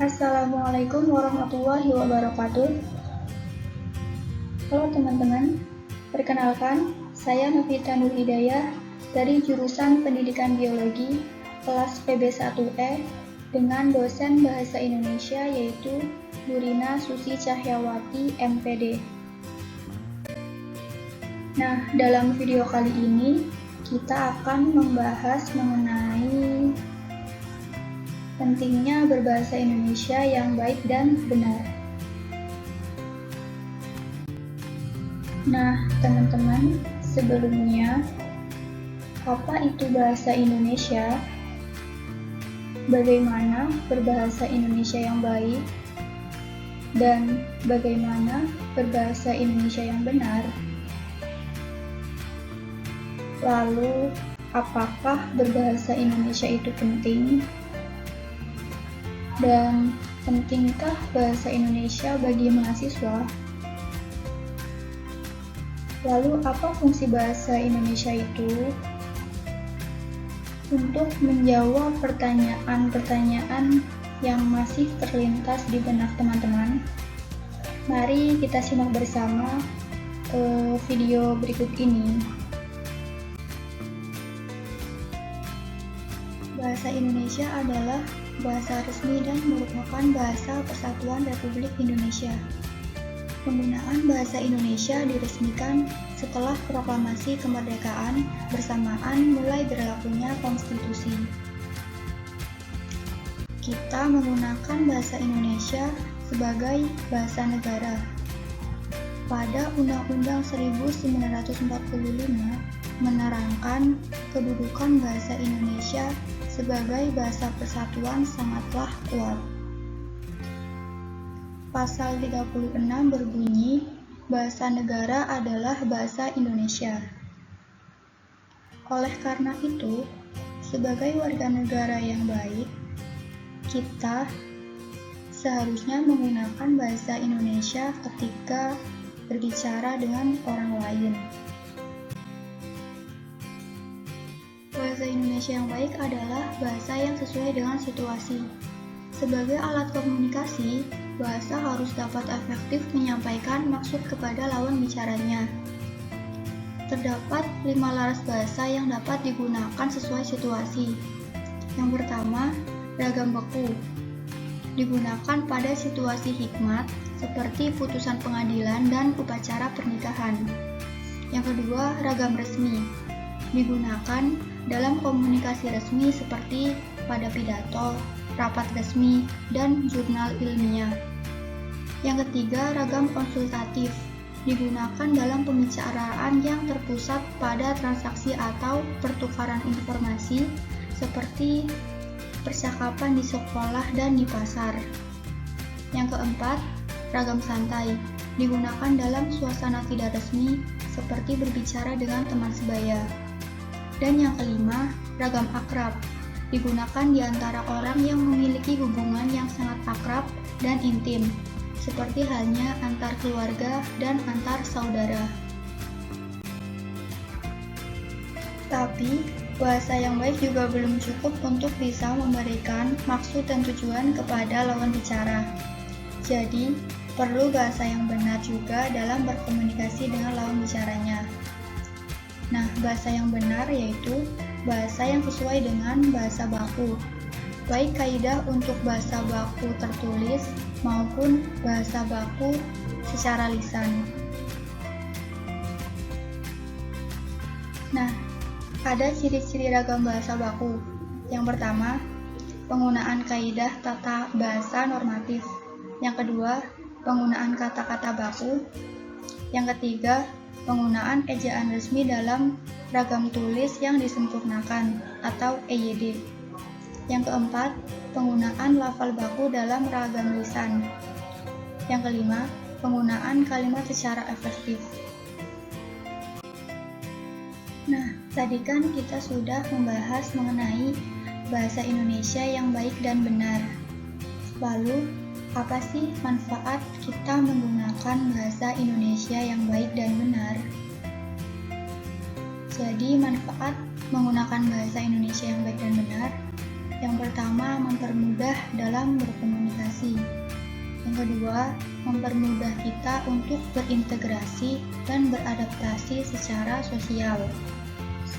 Assalamualaikum warahmatullahi wabarakatuh. Halo teman-teman, perkenalkan saya Novita Nur Hidayah dari jurusan Pendidikan Biologi kelas PB1E dengan dosen Bahasa Indonesia yaitu Nurina Susi Cahyawati MPD. Nah, dalam video kali ini kita akan membahas mengenai pentingnya berbahasa Indonesia yang baik dan benar. Nah, teman-teman, sebelumnya, apa itu bahasa Indonesia? Bagaimana berbahasa Indonesia yang baik? Dan bagaimana berbahasa Indonesia yang benar? Lalu, apakah berbahasa Indonesia itu penting? Dan pentingkah bahasa Indonesia bagi mahasiswa? Lalu apa fungsi bahasa Indonesia itu? Untuk menjawab pertanyaan-pertanyaan yang masih terlintas di benak teman-teman, mari kita simak bersama video berikut ini. Bahasa Indonesia adalah bahasa resmi dan merupakan bahasa Persatuan Republik Indonesia. Penggunaan bahasa Indonesia diresmikan setelah proklamasi kemerdekaan bersamaan mulai berlakunya konstitusi. Kita menggunakan bahasa Indonesia sebagai bahasa negara. Pada Undang-Undang 1945 menerangkan kedudukan bahasa Indonesia sebagai bahasa persatuan sangatlah kuat. Pasal 36 berbunyi, bahasa negara adalah bahasa Indonesia. Oleh karena itu, sebagai warga negara yang baik, kita seharusnya menggunakan bahasa Indonesia ketika berbicara dengan orang lain. Bahasa Indonesia yang baik adalah bahasa yang sesuai dengan situasi. Sebagai alat komunikasi, bahasa harus dapat efektif menyampaikan maksud kepada lawan bicaranya. Terdapat 5 laras bahasa yang dapat digunakan sesuai situasi. Yang pertama, ragam beku. Digunakan pada situasi hikmat seperti putusan pengadilan dan upacara pernikahan. Yang kedua, ragam resmi. Digunakan dalam komunikasi resmi seperti pada pidato, rapat resmi, dan jurnal ilmiah. Yang ketiga, ragam konsultatif. Digunakan dalam pembicaraan yang terpusat pada transaksi atau pertukaran informasi seperti percakapan di sekolah dan di pasar. Yang keempat, ragam santai. Digunakan dalam suasana tidak resmi seperti berbicara dengan teman sebaya. Dan yang kelima, ragam akrab. Digunakan di antara orang yang memiliki hubungan yang sangat akrab dan intim, seperti halnya antar keluarga dan antar saudara. Tapi, bahasa yang baik juga belum cukup untuk bisa memberikan maksud dan tujuan kepada lawan bicara. Jadi, perlu bahasa yang benar juga dalam berkomunikasi dengan lawan bicaranya. Nah, bahasa yang benar yaitu bahasa yang sesuai dengan bahasa baku, baik kaidah untuk bahasa baku tertulis maupun bahasa baku secara lisan. Nah, ada ciri-ciri ragam bahasa baku. Yang pertama, penggunaan kaidah tata bahasa normatif. Yang kedua, penggunaan kata-kata baku. Yang ketiga, penggunaan ejaan resmi dalam ragam tulis yang disempurnakan atau EYD. Yang keempat, penggunaan lafal baku dalam ragam lisan. Yang kelima, penggunaan kalimat secara efektif. Nah, tadi kan kita sudah membahas mengenai bahasa Indonesia yang baik dan benar. Lalu, apa sih manfaat kita menggunakan bahasa Indonesia yang baik dan benar? Jadi, manfaat menggunakan bahasa Indonesia yang baik dan benar Yang pertama, mempermudah dalam berkomunikasi. Yang kedua, mempermudah kita untuk berintegrasi dan beradaptasi secara sosial.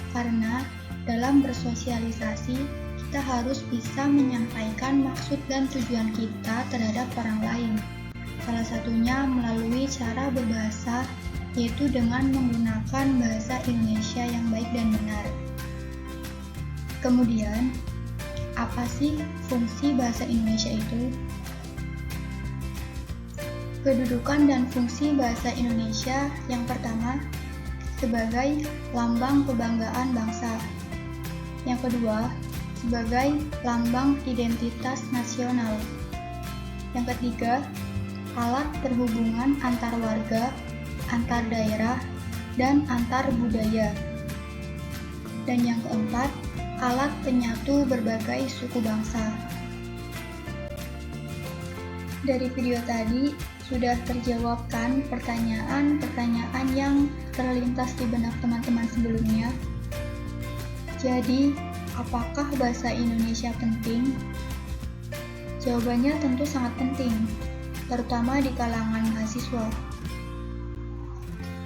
Karena dalam bersosialisasi, kita harus bisa menyampaikan maksud dan tujuan kita terhadap orang lain. Salah satunya melalui cara berbahasa, yaitu dengan menggunakan bahasa Indonesia yang baik dan benar. Kemudian, apa sih fungsi bahasa Indonesia itu? Kedudukan dan fungsi bahasa Indonesia yang pertama, sebagai lambang kebanggaan bangsa. Yang kedua, sebagai lambang identitas nasional. Yang ketiga, alat perhubungan antar warga, antar daerah, dan antar budaya. Dan yang keempat, alat penyatu berbagai suku bangsa. Dari video tadi, sudah terjawabkan pertanyaan-pertanyaan yang terlintas di benak teman-teman sebelumnya. Jadi, apakah bahasa Indonesia penting? Jawabannya tentu sangat penting, terutama di kalangan mahasiswa.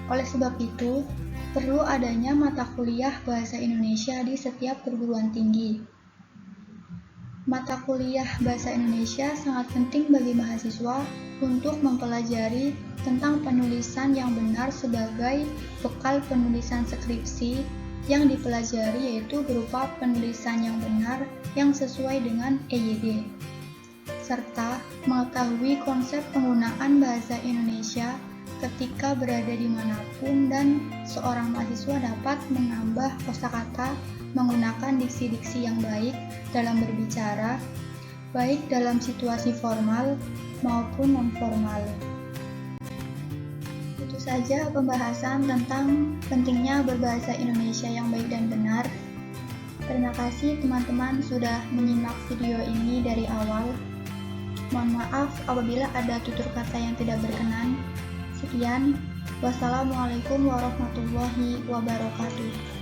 Oleh sebab itu, perlu adanya mata kuliah bahasa Indonesia di setiap perguruan tinggi. Mata kuliah bahasa Indonesia sangat penting bagi mahasiswa untuk mempelajari tentang penulisan yang benar sebagai bekal penulisan skripsi yang dipelajari, yaitu berupa penulisan yang benar yang sesuai dengan EYD, serta mengetahui konsep penggunaan bahasa Indonesia ketika berada dimanapun, dan seorang mahasiswa dapat menambah kosakata menggunakan diksi-diksi yang baik dalam berbicara, baik dalam situasi formal maupun non-formal. Itu saja pembahasan tentang pentingnya berbahasa Indonesia yang baik dan benar. Terima kasih teman-teman sudah menyimak video ini dari awal. Mohon maaf apabila ada tutur kata yang tidak berkenan. Sekian, wassalamualaikum warahmatullahi wabarakatuh.